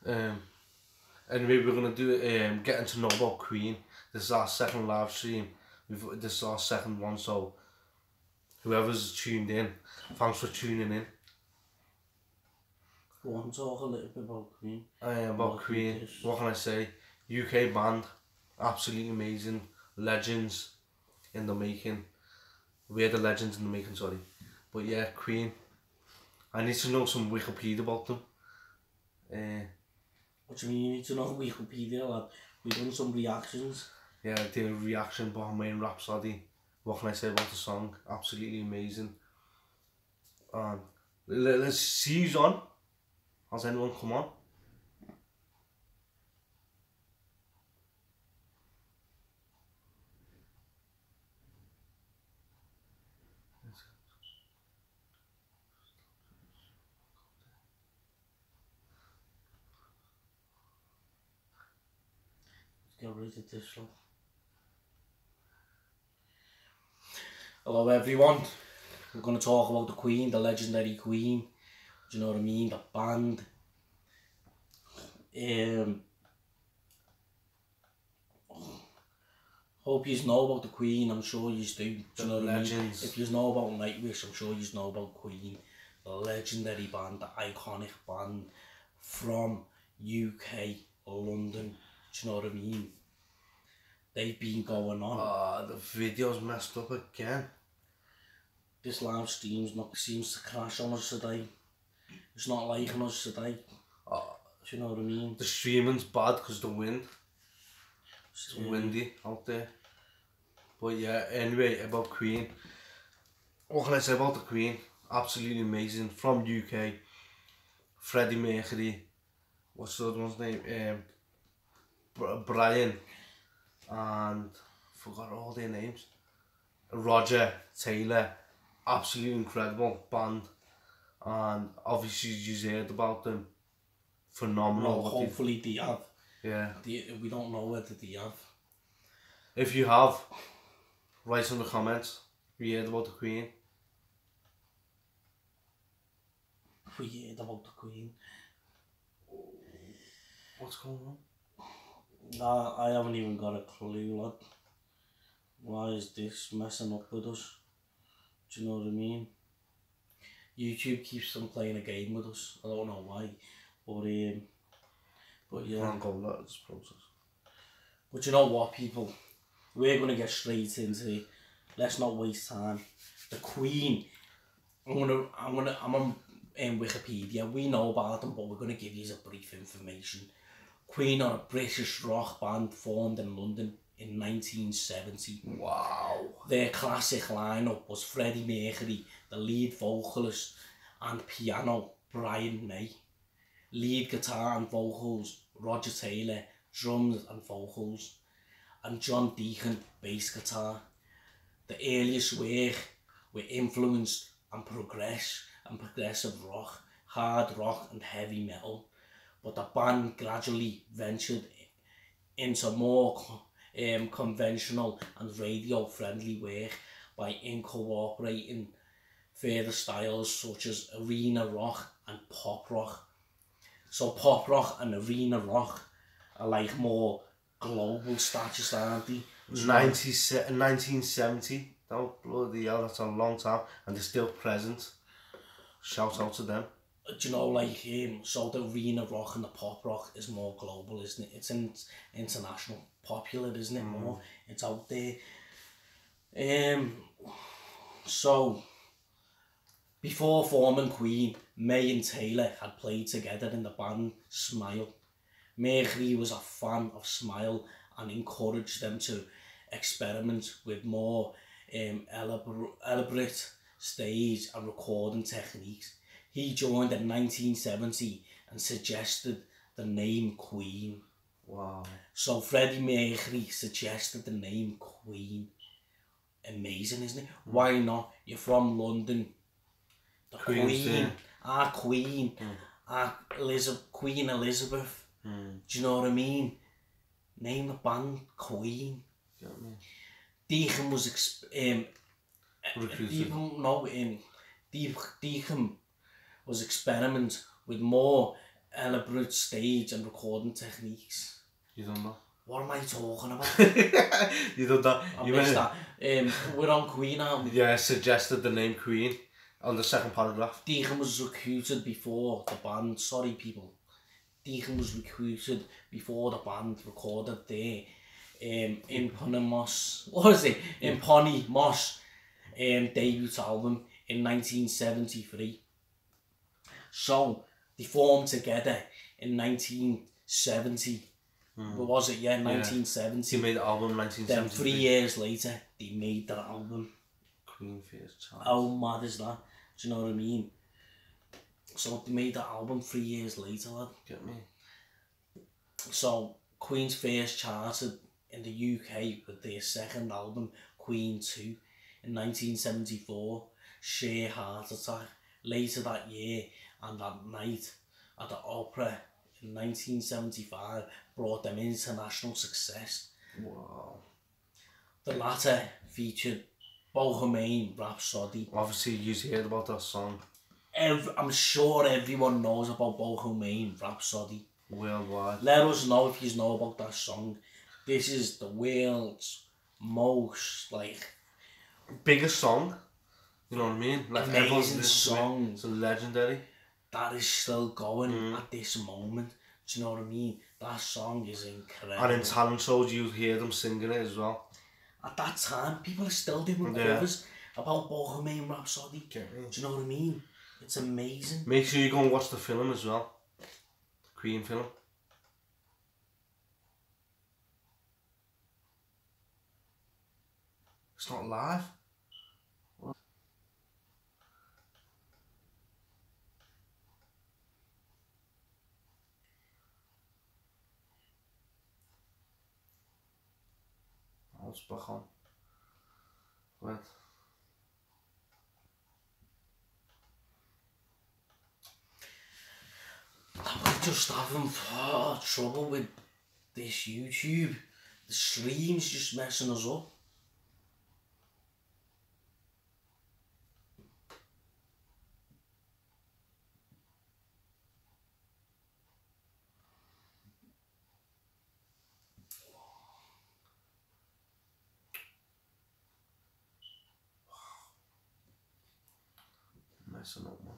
Anyway, we're gonna do getting to know about Queen. This is our second live stream. This is our second one, so whoever's tuned in, thanks for tuning in. Go on, talk a little bit about Queen. About Queen, what can I say? UK band, absolutely amazing, legends in the making. We're the legends in the making, sorry. But yeah, Queen. I need to know some Wikipedia about them. What do you mean you need to know Wikipedia, lad? We've done some reactions. Yeah, I did a reaction, Bohemian Rhapsody. What can I say about the song? Absolutely amazing. Let's see who's on. Has anyone come on? Let's get rid of this one. Hello everyone. We're going to talk about the Queen, the legendary Queen. Do you know what I mean? The band. Hope you know about the Queen. I'm sure you do. Do you know what I mean? If you know about Nightwish, I'm sure you know about Queen. The legendary band, the iconic band from UK, London. Do you know what I mean? They've been going on. The video's messed up again. This live stream seems to crash on us today. It's not liking us today. Do you know what I mean? The streaming's bad because of the wind. It's windy out there. But yeah, anyway, about Queen. What can I say about the Queen? Absolutely amazing. From UK. Freddie Mercury. What's the other one's name? Brian. And forgot all their names. Roger Taylor. Absolutely incredible band. And obviously you heard about them. Phenomenal. No, hopefully they have. Yeah. We don't know whether they have. If you have, write in the comments. We heard about the Queen. We heard about the Queen. What's going on? Nah, I haven't even got a clue, lad. Why is this messing up with us? Do you know what I mean? YouTube keeps on playing a game with us. I don't know why. But yeah. Can't go let this process. But you know what, people? We're gonna get straight into it. Let's not waste time. The Queen. I'm on Wikipedia. We know about them, but we're gonna give you a brief information. Queen are a British rock band formed in London in 1970. Wow. Their classic lineup was Freddie Mercury, the lead vocalist, and piano Brian May. Lead guitar and vocals Roger Taylor, drums and vocals, and John Deacon, bass guitar. The earliest work were influenced and progressive rock, hard rock and heavy metal, but the band gradually ventured into more conventional and radio-friendly work by incorporating further styles such as arena rock and pop rock. So pop rock and arena rock are like more global status, aren't they? 1970, don't bloody hell, that's a long time, and they're still present. Shout out to them. Do you know, like, so the arena rock and the pop rock is more global, isn't it? It's international, popular, isn't it? More, it's out there. So, before forming Queen, May and Taylor had played together in the band Smile. Mercury was a fan of Smile and encouraged them to experiment with more elaborate stage and recording techniques. He joined in 1970 and suggested the name Queen. Wow. So Freddie Mercury suggested the name Queen. Amazing, isn't it? Why not? You're from London. The Queen. Our Queen. Our Queen Elizabeth. Do you know what I mean? Name the band Queen. Deacon was Deacon was experiment with more elaborate stage and recording techniques. You done that? What am I talking about? You done that? I You missed went, that. We're on Queen album. yeah, suggested the name Queen on the second paragraph. Deacon was recruited before the band. Sorry, people. Deacon was recruited before the band recorded there. In Ponymos. What is it? In Ponymos. Debut album in 1973. So they formed together in 1970. What was it? Yeah, 1970. He made the album in Then 1970. 3 years later, they made their album. Queen first child. How mad is that? Do you know what I mean? So they made the album 3 years later, lad. Get me? So Queen's first charted in the UK with their second album, Queen 2, in 1974. Sheer heart attack. Later that year and that night at the Opera in 1975 brought them international success. Wow. The latter featured Bohemian Rhapsody. Obviously, you've heard about that song. I'm sure everyone knows about Bohemian Rhapsody. Worldwide. Let us know if you know about that song. This is the world's most, like, Biggest song. You know what I mean? Like amazing song. It's a legendary. That is still going at this moment. Do you know what I mean? That song is incredible. And in talent shows, you hear them singing it as well. At that time, people are still doing covers about Bohemian Rhapsody. Do you know what I mean? It's amazing. Make sure you go and watch the film as well. The Queen film. It's not live. What? Oh, it's back on. Wait. I'm just having trouble with this YouTube. The stream's just messing us up. Messing up, man.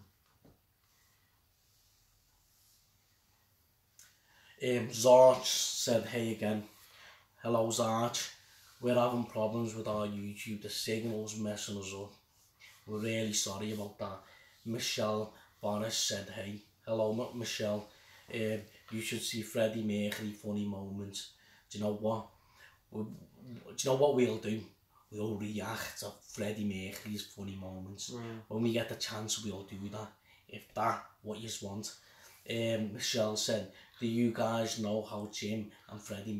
Zarch said, hey again. Hello Zarch. We're having problems with our YouTube. The signal's messing us up. We're really sorry about that. Michelle Boris said, hey. Hello Michelle. You should see Freddie Mercury funny moments. Do you know what? Do you know what we'll do? We'll react to Freddie Mercury's funny moments. When we get the chance, we'll do that. If that what you want. Michelle said, do you guys know how Jim and Freddie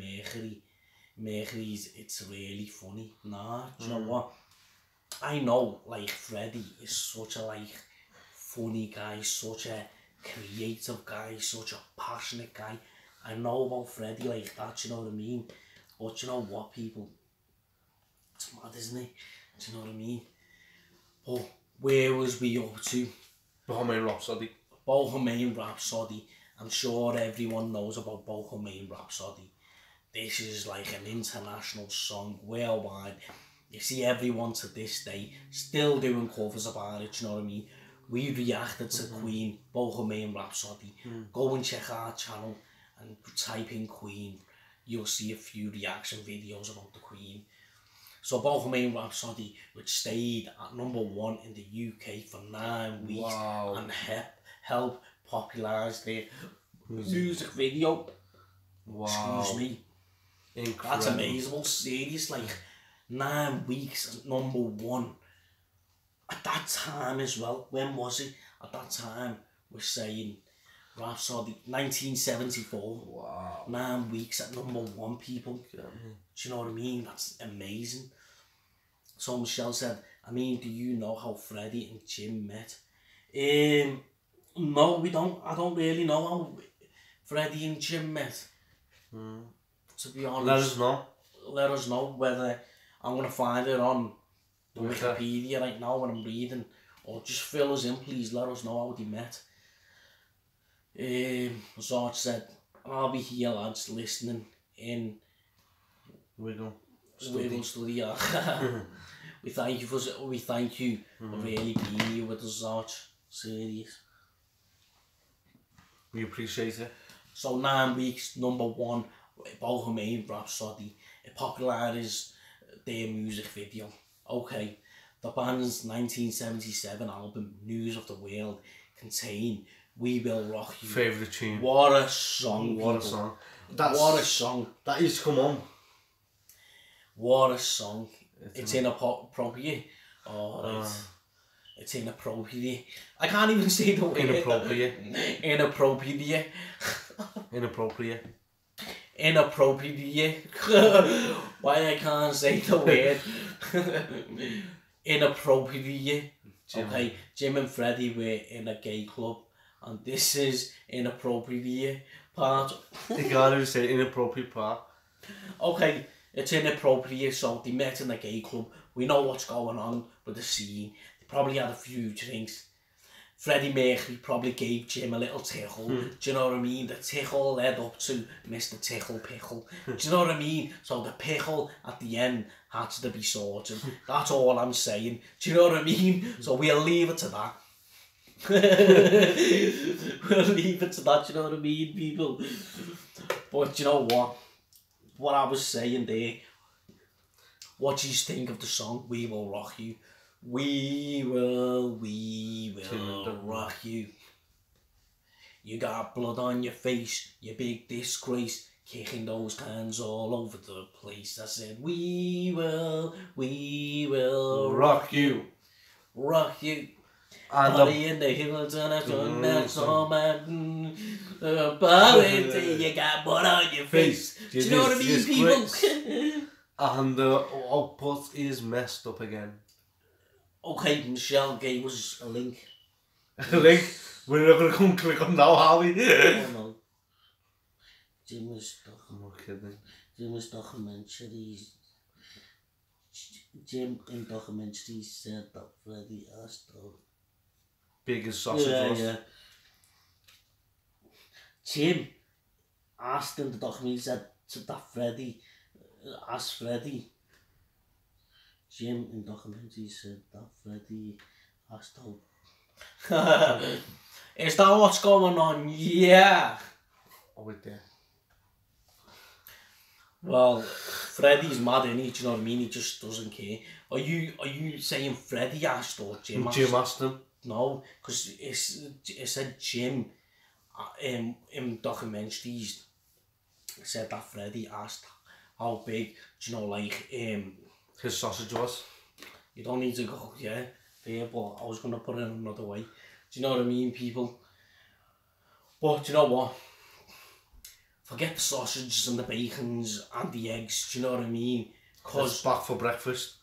Mercury's, it's really funny? Nah, do you know what? I know, like, Freddie is such a, like, funny guy, such a creative guy, such a passionate guy. I know about Freddie like that, do you know what I mean? But you know what, people? It's mad, isn't it? Do you know what I mean? But where was we up to? Bohemian Rhapsody. Bohemian Rhapsody. I'm sure everyone knows about Bohemian Rhapsody. This is like an international song worldwide. You see everyone to this day still doing covers about it, you know what I mean? We reacted to Queen, Bohemian Rhapsody. Go and check our channel and type in Queen. You'll see a few reaction videos about the Queen. So Bohemian Rhapsody, which stayed at #1 in the UK for 9 weeks and helped popularise their music video. Wow. Excuse me. Incredible. That's amazing. Serious, like 9 weeks at #1. At that time as well, when was it? At that time, we're saying Rhapsody, 1974. Wow. 9 weeks at #1, people. Yeah. Do you know what I mean? That's amazing. So Michelle said, I mean, do you know how Freddie and Jim met? No, we don't. I don't really know how Freddie and Jim met. To be honest. Let us know. Let us know whether I'm going to find it on Wikipedia right now when I'm reading. Or just fill us in, please. Let us know how they met. Zach said, I'll be here lads listening in Wiggle. Wiggle Study. we thank you for really being here with us, Zach. Serious. We appreciate it. So 9 weeks, number 1, Bohemian Rhapsody. It popularised their music video. Okay, the band's 1977 album, News of the World, contained We Will Rock You. Favourite tune. What a song, What a people. song. What a song. That is come on. What a song. It's inappropriate. Alright. It's inappropriate. I can't even say the word. Inappropriate. Inappropriate. Inappropriate. Inappropriate. Why I can't say the word. Inappropriate. Okay, Jim and Freddie were in a gay club, and this is inappropriate part. You can't even say inappropriate part. Okay, it's inappropriate, so they met in a gay club. We know what's going on with the scene. They probably had a few drinks. Freddie Mercury probably gave Jim a little tickle. Do you know what I mean? The tickle led up to Mr. Tickle Pickle. Do you know what I mean? So the pickle at the end had to be sorted. That's all I'm saying. Do you know what I mean? So we'll leave it to that. We'll leave it to that, do you know what I mean, people? But you know what? What I was saying there, what do you think of the song We Will Rock You? We will rock you. You got blood on your face, you big disgrace, kicking those cans all over the place. I said, we will rock you. Rock you. And Party in the hills and I turn that song you got blood on your face. Do you know what I mean, people? And the output is messed up again. Okay, Michelle gave us a link. A link? We're not going to come click on now, are we? Oh no. Jim was documentaries. Jim in documentaries said that Freddie asked the biggest sausage was. Yeah. Jim asked in the documentary, said that Freddie asked Freddie. Jim in documentary said that Freddie asked out. Is that what's going on? Yeah. Oh, wait there. Well, Freddie's mad, innit? Do you know what I mean? He just doesn't care. Are you saying Freddie asked or Jim asked? Jim asked him. No, because it said Jim in documentaries said that Freddie asked how big, do you know, like his sausage was. You don't need to go, yeah, there, but I was going to put it another way. Do you know what I mean, people? But you know what? Forget the sausages and the bacons and the eggs, do you know what I mean? Because it's back for breakfast.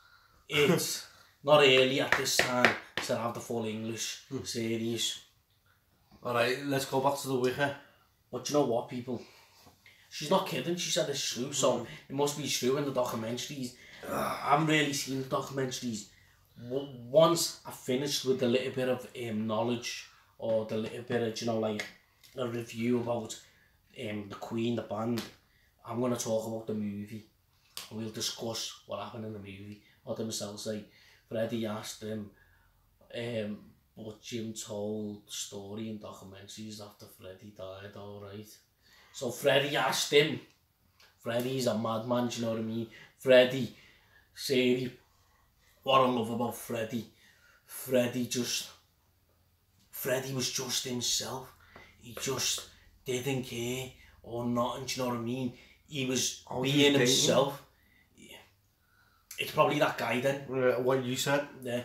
It's not early at this time to have the full English series. Alright, let's go back to the wicker. But you know what, people? She's not kidding, she said it's true, so it must be true in the documentaries. I haven't really seen the documentaries. Once I finished with a little bit of knowledge, or the little bit of, you know, like a review about the Queen, the band, I'm going to talk about the movie. We'll discuss what happened in the movie. What did myself say? Freddie asked him, but Jim told the story in documentaries after Freddie died, alright. So Freddie asked him. Freddie's a madman, do you know what I mean? Freddie, Sadie, what I love about Freddie, Freddie was just himself. He just didn't care or nothing, do you know what I mean? He was being himself. Yeah. It's probably that guy then. What you said? Yeah.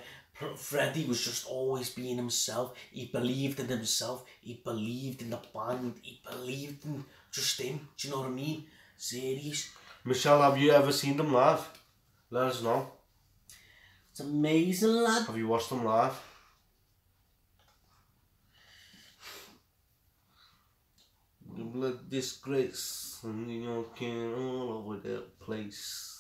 Freddie was just always being himself. He believed in himself. He believed in the band. He believed in just him. Do you know what I mean? Serious. Michelle, have you ever seen them live? Let us know. It's amazing, lad. Have you watched them live? The blood disgrace and New York all over the place.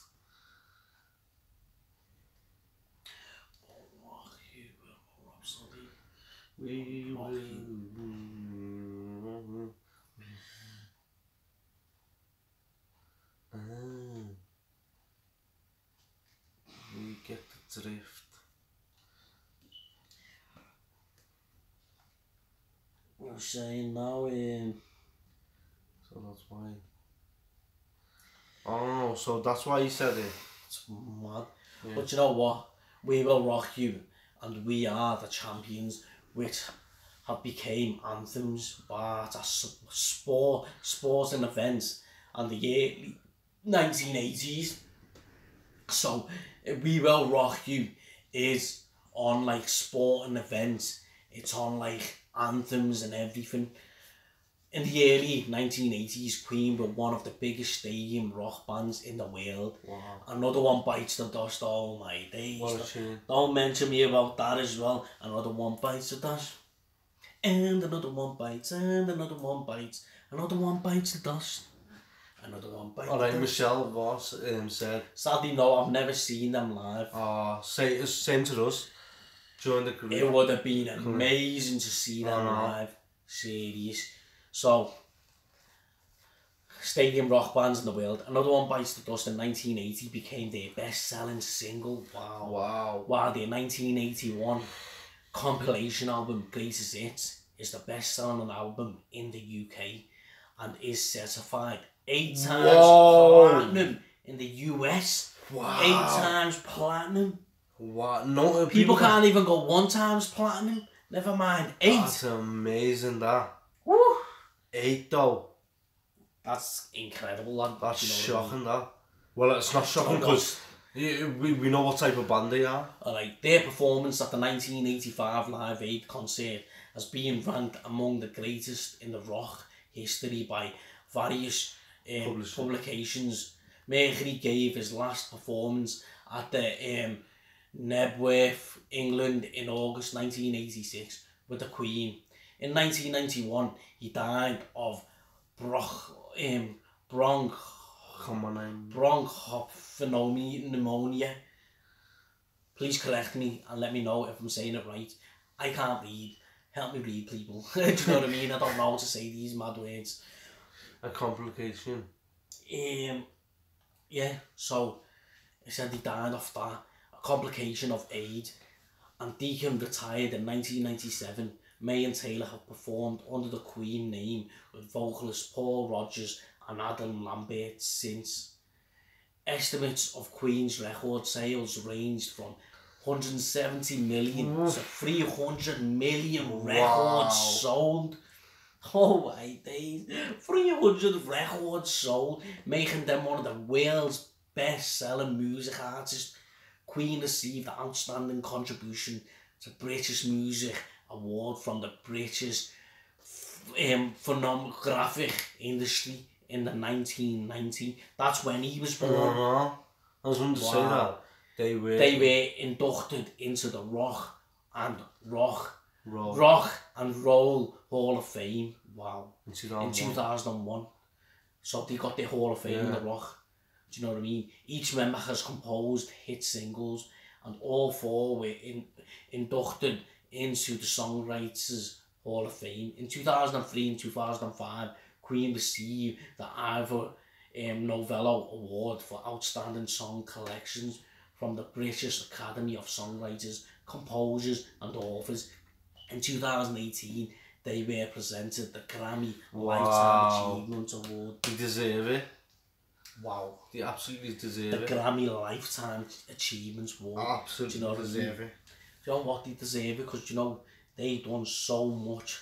We will drift. I'm saying now, So that's why. Oh, so that's why he said it. it's mad. Yeah. But you know what? We Will Rock You and We Are the Champions, which have become anthems at sporting events and the early 1980s. So We Will Rock You is on like sporting events. It's on like anthems and everything. In the early 1980s, Queen were one of the biggest stadium rock bands in the world. Wow. Another One Bites the Dust, oh my days. What a tune. Don't mention me about that as well. Another One Bites the Dust. And another one bites, and another one bites. Another one bites the dust. Another one bites the Alright, dust. Michelle Voss said. Sadly, no, I've never seen them live. Same to us. During the career. It would have been amazing to see them live. Serious. So, stadium rock bands in the world. Another One Bites the Dust in 1980 became their best-selling single. Wow. Wow. While their 1981 compilation album Greatest Hits is the best-selling album in the UK and is certified 8 times platinum in the US. Wow. 8 times platinum. Wow. No, People can't even go 1 times platinum. Never mind 8. That's amazing, that. Woo. 8 though. That's incredible, lad. That's You know what I mean? shocking, that. Well, it's not shocking because we know what type of band they are. Alright, their performance at the 1985 Live Aid concert has been ranked among the greatest in the rock history by various publications. Mercury gave his last performance at the Nebworth, England in August 1986 with the Queen. In 1991, he died of bronchopneumonia. Please correct me and let me know if I'm saying it right. I can't read. Help me read, people. Do you know what I mean? I don't know how to say these mad words. A complication. Yeah, so he said he died of that. A complication of AIDS. And Deacon retired in 1997. May and Taylor have performed under the Queen name with vocalist Paul Rodgers and Adam Lambert since. Estimates of Queen's record sales ranged from 170 million to 300 million records sold. Oh my days, 300 records sold, making them one of the world's best-selling music artists. Queen received the Outstanding Contribution to British Music Award from the British Phonographic Industry in the 1990. That's when he was born. I was going to say that. They were inducted into the Rock and Roll Hall of Fame. Wow. In 2001. So they got the Hall of Fame in the Rock. Do you know what I mean? Each member has composed hit singles and all 4 were inducted into the Songwriters Hall of Fame. In 2003 and 2005, Queen received the Ivor Novello Award for Outstanding Song Collections from the British Academy of Songwriters, Composers and Authors. In 2018, they were presented the Grammy Lifetime Achievement Award. They deserve it. Wow. They absolutely deserve it. The Grammy Lifetime Achievements Award. Absolutely deserve it. Do you know what? They deserve it because, you know, they done so much.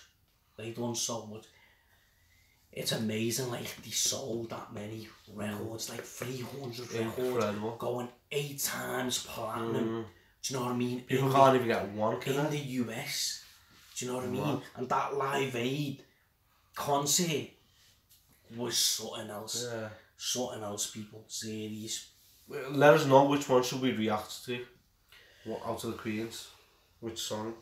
It's amazing, like, they sold that many records, like 300 records, going 8 times platinum. Do you know what I mean? People can't even get one, in the US. Do you know what I mean? And that Live Aid concert was something else. Yeah. Something else, people. Serious. Let us know which one should we react to. What out of the Queens? Which song?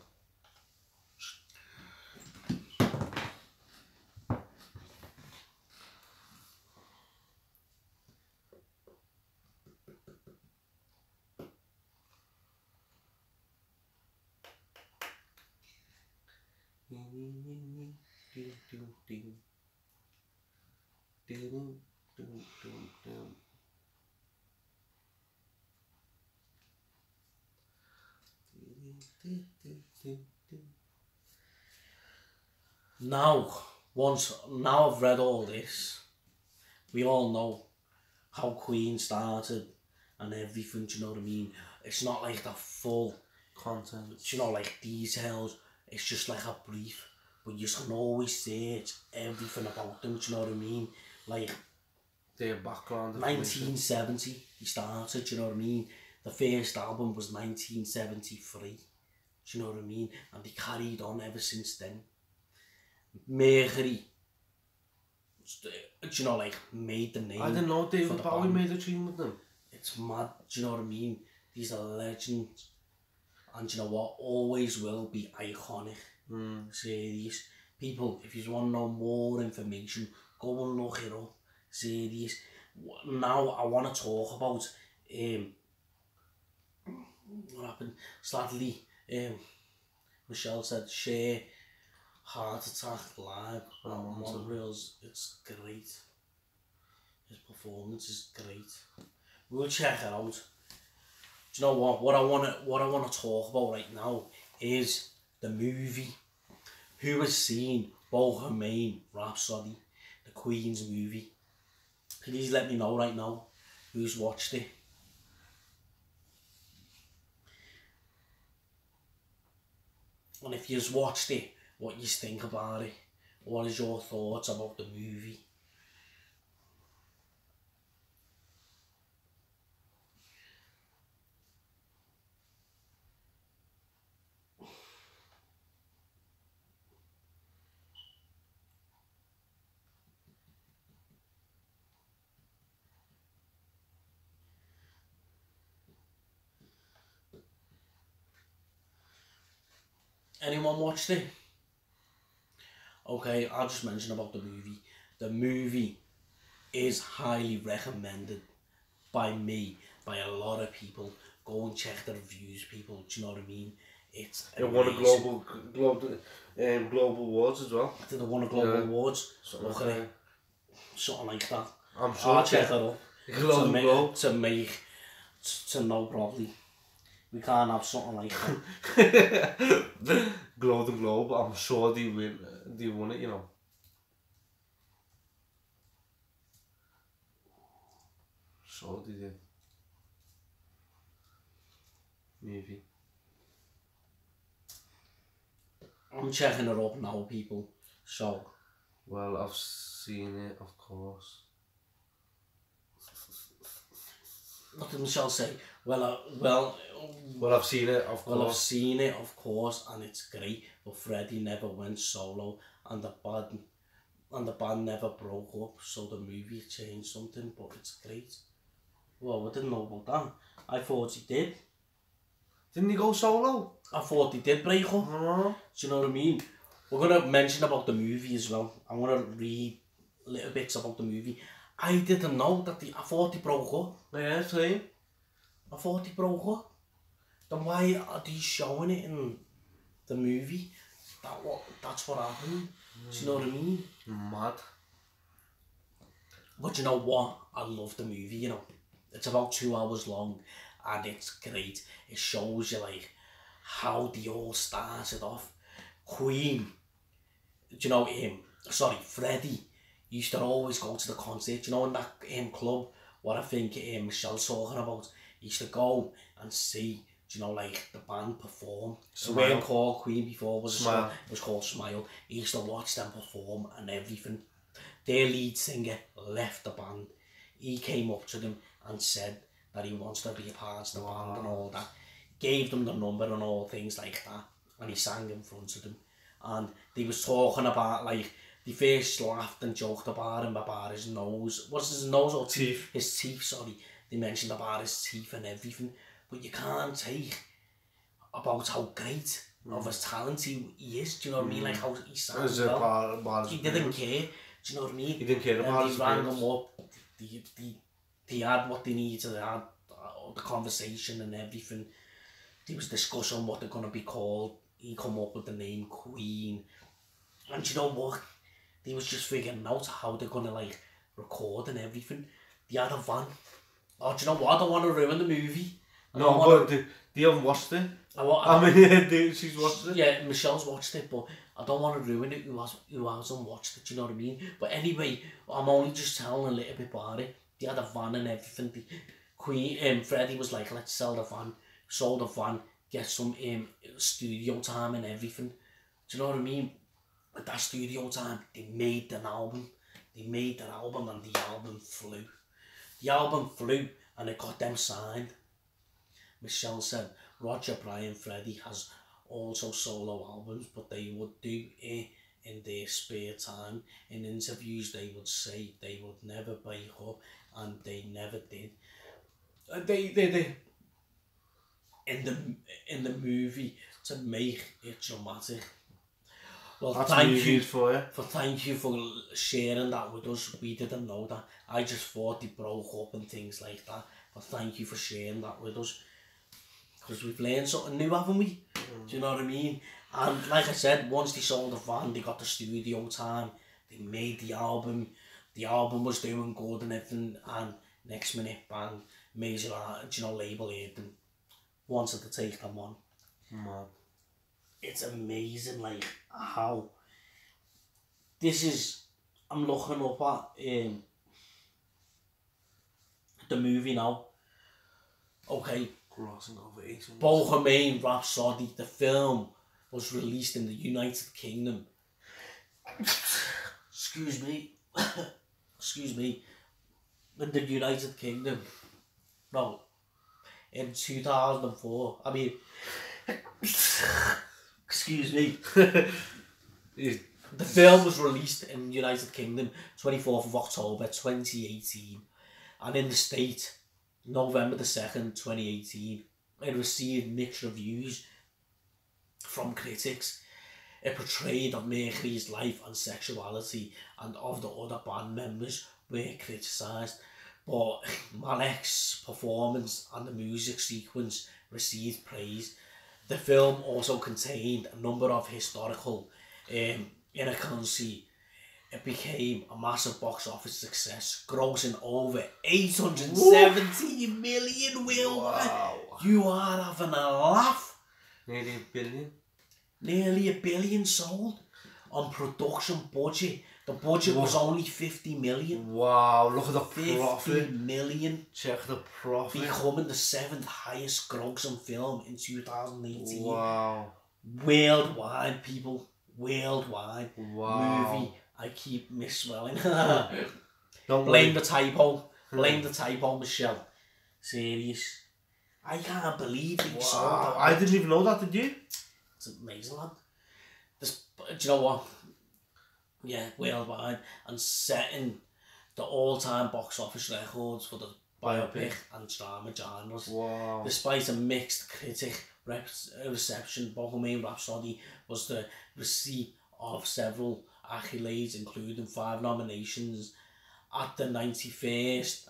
Now I've read all this, we all know how Queen started and everything, do you know what I mean? It's not like the full content, you know, like details, it's just like a brief, but you can always search everything about them, do you know what I mean? Like, their background, 1970 he started, do you know what I mean? The first album was 1973, do you know what I mean? And they carried on ever since then. Mercury, do you know, like, made the name. I didn't know David Bowie made a tune with them. It's mad, do you know what I mean? These are legends, and you know what, always will be iconic. Serious. People, if you want to know more information, go and look it up. Serious. Now I want to talk about what happened. Sadly, Michelle said share heart attack live on Montreal's. It's great. His performance is great. We'll check it out. Do you know what I want to talk about right now is the movie. Who has seen Bohemian Rhapsody, the Queen's movie? Please let me know right now who's watched it. And if you've watched it, what you think about it? What is your thoughts about the movie? Anyone watched it? Okay, I'll just mention about the movie. The movie is highly recommended by me, by a lot of people. Go and check the reviews, people. Do you know what I mean? It's it won a global awards as well. Did it won a global awards? Look at it. Something like that. I'm sure. I'll check it up. To know probably. We can't have something like that. Golden Globe, I'm sure they won it, you know. Sure they did. Maybe. I'm checking it up now, people. So. Well, I've seen it, of course. What did Michelle say? Well, I've seen it, of course. Well, I've seen it, of course, and it's great. But Freddie never went solo, and the band never broke up. So the movie changed something, but it's great. Well, I didn't know about that. I thought he did. Didn't he go solo? I thought he did break up. Do you know what I mean? We're gonna mention about the movie as well. I'm gonna read little bits about the movie. I didn't know that I thought he broke up. Yeah, same. I thought he broke up. Then why are they showing it in the movie? That's what happened. Do you know what I mean? Mad. But you know what? I love the movie, you know. It's about 2 hours long and it's great. It shows you like how they all started off. Queen, do you know Freddie used to always go to the concert, you know, in that club, what I think Michelle's talking about. He used to go and see, do you know, like the band perform. It weren't called Queen before, it was called Smile. He used to watch them perform and everything. Their lead singer left the band. He came up to them and said that he wants to be a part of the band and all that. Gave them the number and all things like that. And he sang in front of them. And they was talking about, like, they first laughed and joked about him, about his nose. What's his nose or teeth? His teeth, sorry. They mentioned about his teeth and everything. But you can't take about how great of his talent he is. Do you know what I mean? Like how he sounds well. He didn't care. Do you know what I mean? He didn't care about his rang him up. They had what they needed. They had the conversation and everything. They was discussing what they're going to be called. He come up with the name Queen. And you know what? They was just figuring out how they're going to like record and everything. They had a van. Oh, do you know what? I don't want to ruin the movie. No, but they haven't watched it. I mean, she's watched it. Yeah, Michelle's watched it, but I don't want to ruin it who hasn't watched it, do you know what I mean? But anyway, I'm only just telling a little bit about it. They had a van and everything. Freddie was like, let's sell the van. Sold the van, get some studio time and everything. Do you know what I mean? With that studio time, they made an album. They made their album and the album flew. The album flew and it got them signed. Michelle said Roger, Brian, Freddie has also solo albums, but they would do it in their spare time. In interviews, they would say they would never break up, and they never did. They in the movie to make it dramatic. Well, that's thank you for you. Thank you for sharing that with us. We didn't know that. I just thought they broke up and things like that. But thank you for sharing that with us. Because we've learned something new, haven't we? Do you know what I mean? And like I said, once they sold the van, they got the studio time. They made the album. The album was doing good and everything. And next minute, bang, major, label heard them. Wanted to take them on. Man. It's amazing, like, how this is, I'm looking up at the movie now. Okay. Crossing over 800. Bohemian Rhapsody, the film, was released in the United Kingdom. Excuse me. Excuse me. In the United Kingdom. No. In 2004. I mean... Excuse me. The film was released in the United Kingdom 24th of October 2018, and in the States November the 2nd 2018. It received mixed reviews from critics. It portrayed of Mercury's life and sexuality, and of the other band members were criticised, but Malek's performance and the music sequence received praise. The film also contained a number of historical inaccuracies. It became a massive box office success, grossing over 870 million worldwide. Wow. You are having a laugh. Nearly a billion. Nearly a billion sold. On production budget, the budget was only 50 million. Wow, look at the 50 profit. million. Check the profit. Becoming the 7th highest grossing film in 2018. Wow. Worldwide, people. Worldwide. Wow. Movie. I keep misspelling. Don't Blame the typo. Blame the typo, Michelle. Serious. I can't believe it. Wow. I didn't even know that, did you? It's amazing, lad. Do you know what? Yeah, worldwide. And setting the all-time box office records for the biopic and drama genres. Wow. Despite a mixed critic reception, Bohemian Rhapsody was the receipt of several accolades, including 5 nominations at the 91st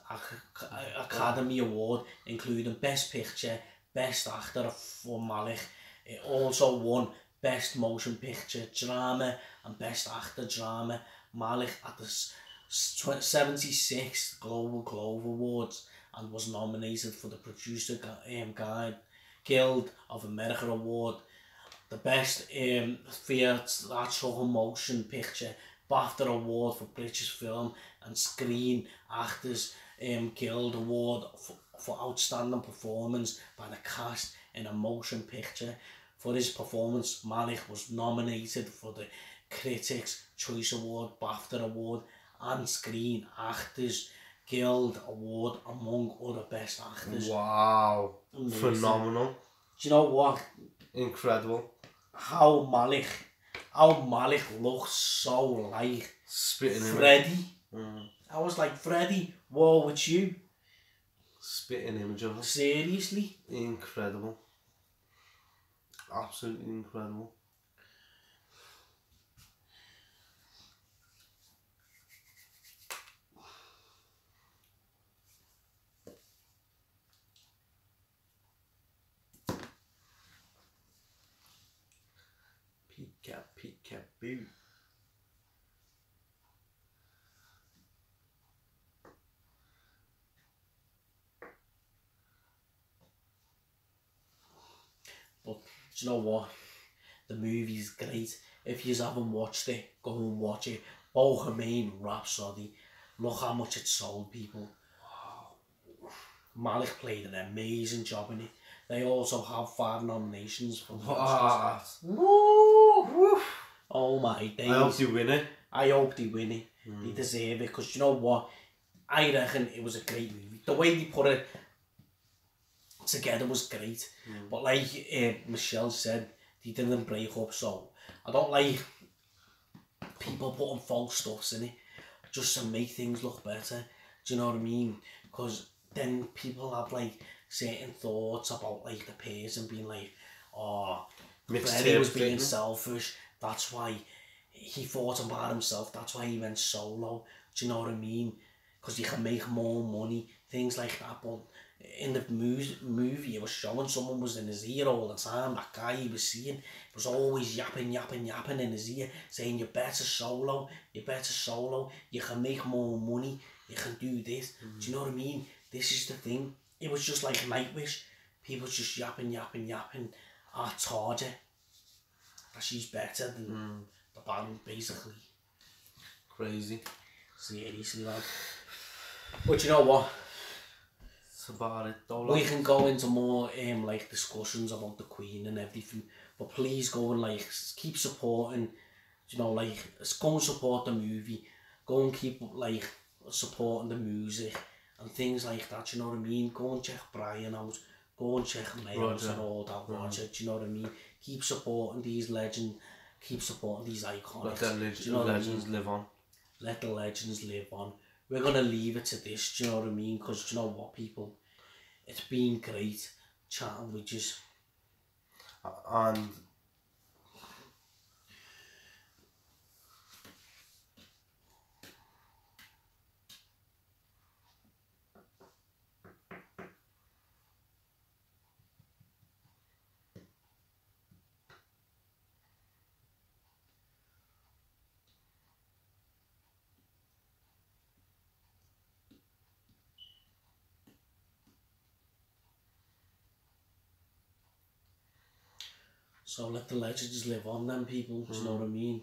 Academy Award, including Best Picture, Best Actor for Malek. It also won Best Motion Picture Drama and Best Actor Drama. Malek at the 76th Global Globe Awards, and was nominated for the Producer Guild of America Award, the Best Theatrical Motion Picture BAFTA Award for British Film and Screen Actors Guild Award for Outstanding Performance by the Cast in a Motion Picture. For his performance, Malek was nominated for the Critics' Choice Award, BAFTA Award and Screen Actors Guild Award, among other Best Actors. Wow. Amazing. Phenomenal. Do you know what? Incredible. How Malek looks so like Spitting Freddie. I was like, Freddie, war with you. Spitting image of it. Seriously? Incredible. Absolutely incredible. Peekaboo. Do you know what? The movie's great. If you haven't watched it, go and watch it. Bohemian Rhapsody. Look how much it sold, people. Malik played an amazing job in it. They also have 5 nominations for the Oscars. Woo! Oh my days. I hope they win it. I hope they win it. They deserve it, because you know what? I reckon it was a great movie. The way they put it together was great. But like Michelle said, they didn't break up, so I don't like people putting false stuffs in it just to make things look better. Do you know what I mean? Because then people have like certain thoughts about like the person being like, oh, Freddie was being selfish, that's why he thought about himself, that's why he went solo. Do you know what I mean? Because he can make more money, things like that. But in the movie, it was showing someone was in his ear all the time. That guy he was seeing was always yapping in his ear, saying, you better solo, you can make more money, you can do this. Do you know what I mean? This is the thing. It was just like Nightwish. People just yapping at Tarja, that she's better than the band, basically. Crazy. Seriously, lad. But you know what? That's about it though. We can go into more like discussions about the Queen and everything, but please go and like keep supporting. You know, like go and support the movie. Go and keep like supporting the music and things like that. You know what I mean? Go and check Brian out. Go and check Mails and all that. Roger, do you know what I mean? Keep supporting these legends. Keep supporting these icons. Let the legends live on. Let the legends live on. We're going to leave it to this, do you know what I mean? Because do you know what, people? It's been great chatting with you. And so let the legends live on then, people, do you know what I mean?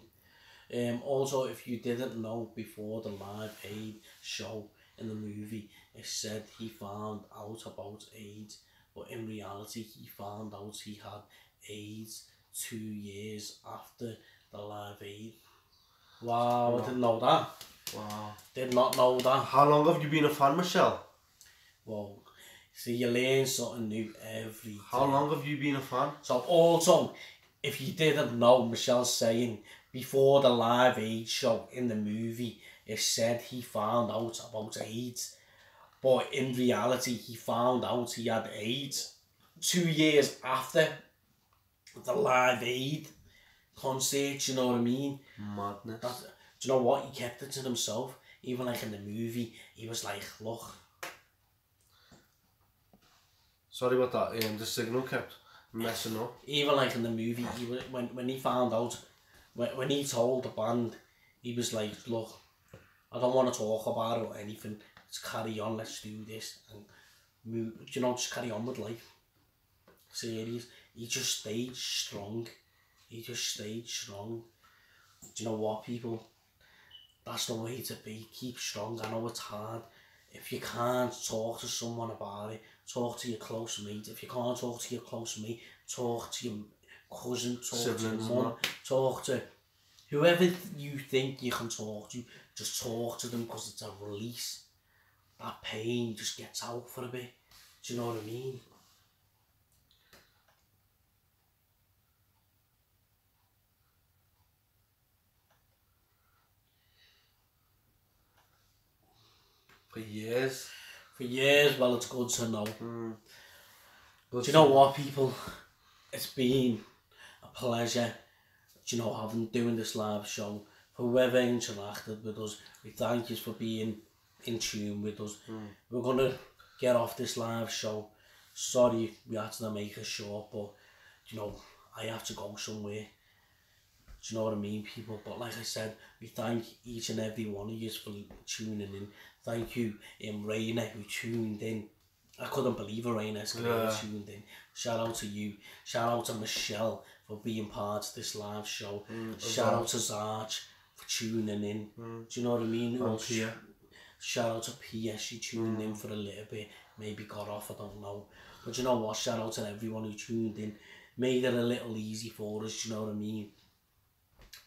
Also, if you didn't know, before the Live Aid show in the movie, it said he found out about AIDS, but in reality he found out he had AIDS 2 years after the Live Aid. Wow, I didn't know that. wow. Did not know that. How long have you been a fan, Michelle? Well, see, you learn something new every day. How long have you been a fan? So also, if you didn't know, Michelle's saying, before the Live Aid show in the movie, it said he found out about AIDS. But in reality, he found out he had AIDS 2 years after the Live Aid concert, you know what I mean? Madness. Do you know what? He kept it to himself. Even like in the movie, he was like, look. Sorry about that, the signal kept messing up. Even like in the movie, when he found out, when he told the band, he was like, look, I don't want to talk about it or anything, let's carry on, let's do this, and move, you know, just carry on with life. Serious. He just stayed strong. Do you know what, people? That's the way to be. Keep strong. I know it's hard. If you can't talk to someone about it, talk to your close mate. If you can't talk to your close mate, talk to your cousin, talk Siblings, to your mum, talk to whoever you think you can talk to. Just talk to them, because it's a release. That pain just gets out for a bit. Do you know what I mean? For years. Well, it's good to know. Do you know what, people? It's been a pleasure, doing this live show. For whoever interacted with us, we thank you for being in tune with us. We're going to get off this live show. Sorry we had to make it short, but, I have to go somewhere. Do you know what I mean, people? But like I said, we thank each and every one of you for tuning in. Thank you, Raina, who tuned in I couldn't believe a Rain Escalator tuned in. Shout out to you. Shout out to Michelle for being part of this live show. Shout out to Zarch for tuning in. Do you know what I mean? Shout out to Pia, she tuned in for a little bit. Maybe got off, I don't know. But you know what? Shout out to everyone who tuned in. Made it a little easy for us, do you know what I mean?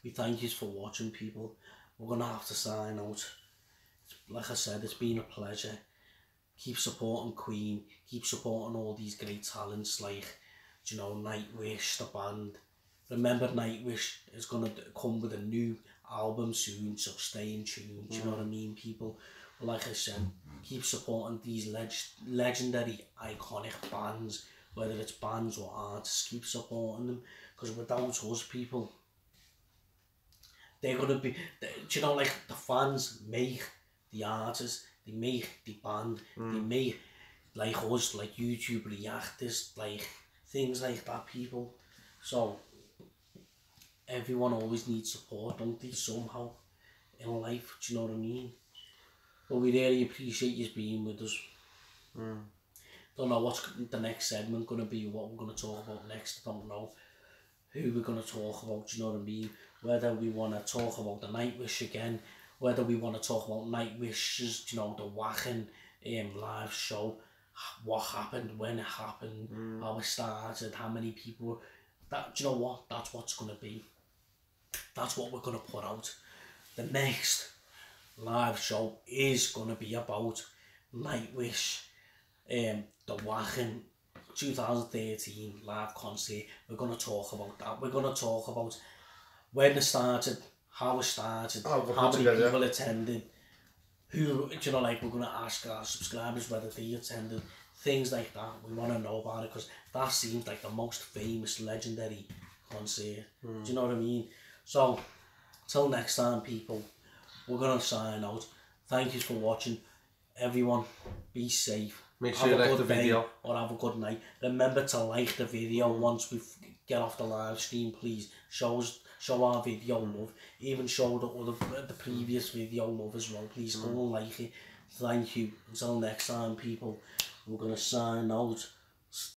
We thank you for watching, people. We're going to have to sign out. Like I said, it's been a pleasure. Keep supporting Queen. Keep supporting all these great talents like, you know, Nightwish, the band. Remember, Nightwish is going to come with a new album soon, so stay in tune. Do you know what I mean, people? But like I said, keep supporting these legendary, iconic bands, whether it's bands or artists. Keep supporting them, because without us, people, they're going to be, do you know, like, the fans make the artists, they make the band, they make, like us, like YouTube reactors, like, things like that, people. So, everyone always needs support, don't they, somehow, in life, do you know what I mean? But we really appreciate you being with us. Don't know what's the next segment going to be, what we're going to talk about next, I don't know who we're going to talk about, do you know what I mean? Whether we want to talk about the Nightwish again, whether we want to talk about Nightwish's, you know, the Wacken live show, what happened, when it happened, how it started, how many people, that, do you know what, that's what's going to be. That's what we're going to put out. The next live show is going to be about Nightwish, the Wacken 2013 live concert. We're going to talk about that. We're going to talk about when it started, how it started, how many people attended, who, you know, like, we're going to ask our subscribers whether they attended, things like that. We want to know about it, because that seems like the most famous, legendary concert. Do you know what I mean? So, till next time, people, we're going to sign out. Thank you for watching. Everyone, be safe. Make sure you like the video. Or have a good night. Remember to like the video once we get off the live stream, please. Show our video love. Even show the previous video love as well. Please go and like it. Thank you. Until next time, people, we're going to sign out.